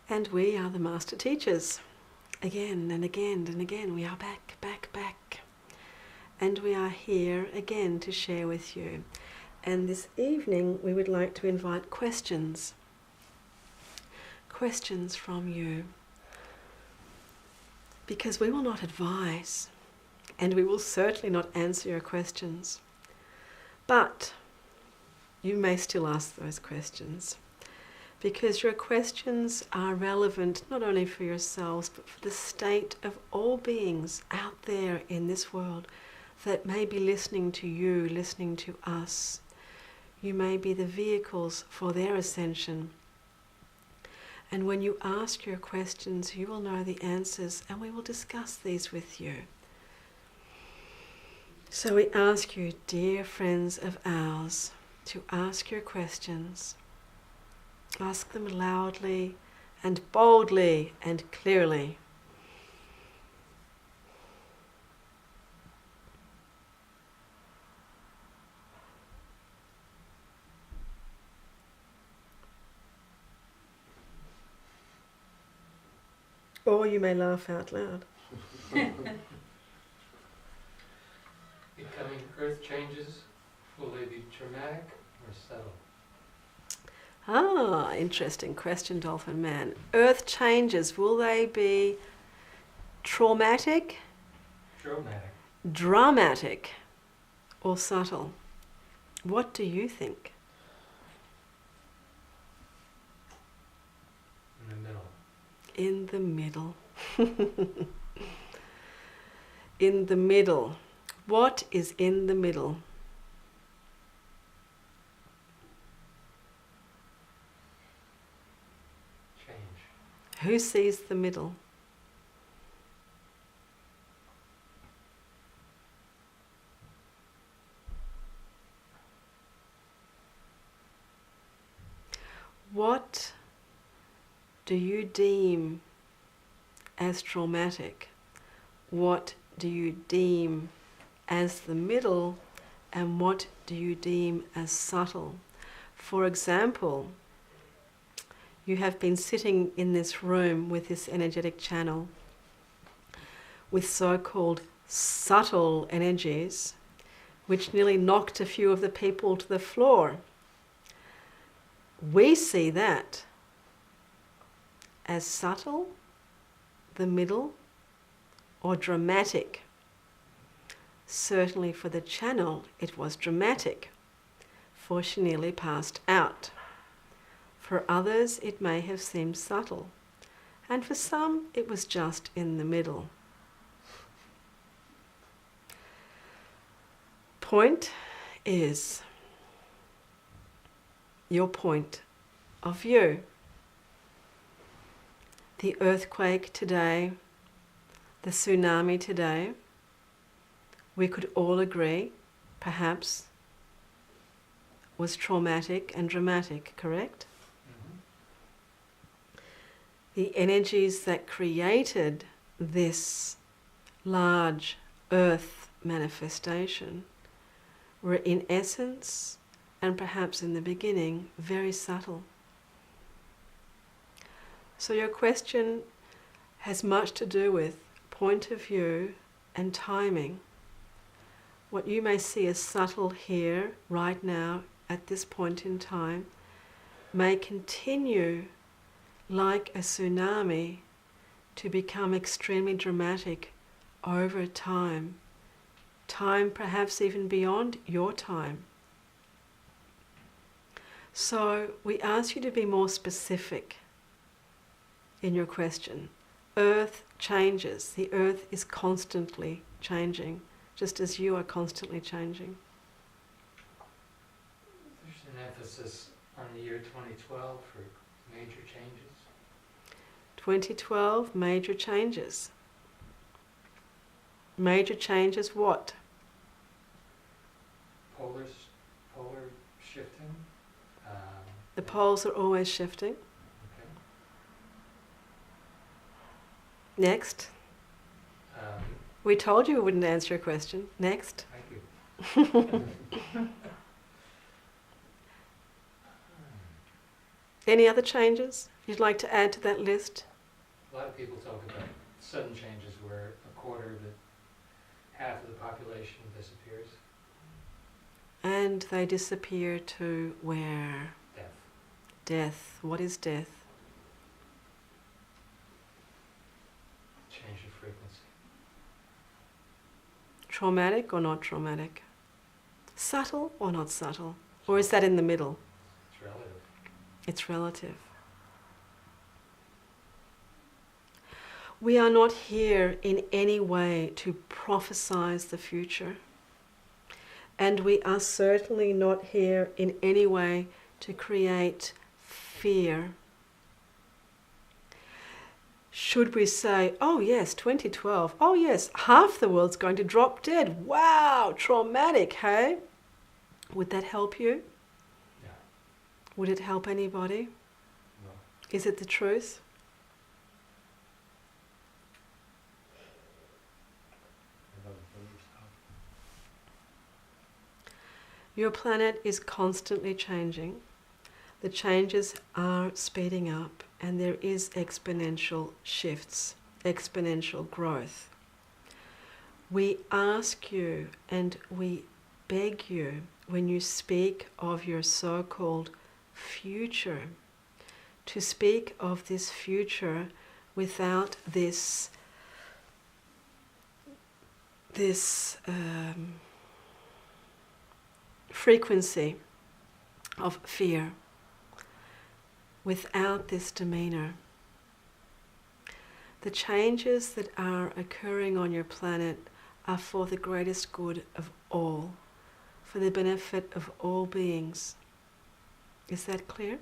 And we are the Master Teachers. Again and again and again, we are back, back, back. And we are here again to share with you. And this evening, we would like to invite questions. Questions from you. Because we will not advise, and we will certainly not answer your questions. But you may still ask those questions. Because your questions are relevant not only for yourselves, but for the state of all beings out there in this world that may be listening to you, listening to us. You may be the vehicles for their ascension. And when you ask your questions, you will know the answers, and we will discuss these with you. So we ask you, dear friends of ours, to ask your questions. Ask them loudly and boldly and clearly. Or you may laugh out loud. Becoming earth changes, will they be traumatic or subtle? Ah, interesting question, Dolphin Man. Earth changes, will they be traumatic, dramatic, or subtle? What do you think? In the middle. In the middle. In the middle. What is in the middle? Who sees the middle? What do you deem as traumatic? What do you deem as the middle? And what do you deem as subtle? For example, you have been sitting in this room with this energetic channel with so-called subtle energies, which nearly knocked a few of the people to the floor. We see that as subtle, the middle, or dramatic. Certainly for the channel, it was dramatic, for she nearly passed out. For others, it may have seemed subtle, and for some, it was just in the middle. Point is your point of view. The earthquake today, the tsunami today, we could all agree, perhaps, was traumatic and dramatic, correct? The energies that created this large earth manifestation were in essence, and perhaps in the beginning, very subtle. So your question has much to do with point of view and timing. What you may see as subtle here, right now, at this point in time, may continue like a tsunami to become extremely dramatic over time. Time perhaps even beyond your time. So we ask you to be more specific in your question. Earth changes. The earth is constantly changing, just as you are constantly changing. There's an emphasis on the year 2012 for major changes. 2012, major changes. Major changes what? Polar shifting. The poles are always shifting. Okay. Next. We told you we wouldn't answer your question. Next. Thank you. Any other changes you'd like to add to that list? A lot of people talk about sudden changes where a quarter of half of the population disappears. And they disappear to where? Death. Death. What is death? Change of frequency. Traumatic or not traumatic? Subtle or not subtle? Or is that in the middle? It's relative. It's relative. We are not here in any way to prophesize the future. And we are certainly not here in any way to create fear. Should we say, oh yes, 2012, oh yes, half the world's going to drop dead. Wow, traumatic, hey? Would that help you? Yeah. Would it help anybody? No. Is it the truth? I don't believe so. Your planet is constantly changing. The changes are speeding up, and there is exponential shifts, exponential growth. We ask you and we beg you, when you speak of your so-called future, to speak of this future without this frequency of fear, without this demeanor. The changes that are occurring on your planet are for the greatest good of all, for the benefit of all beings. Is that clear?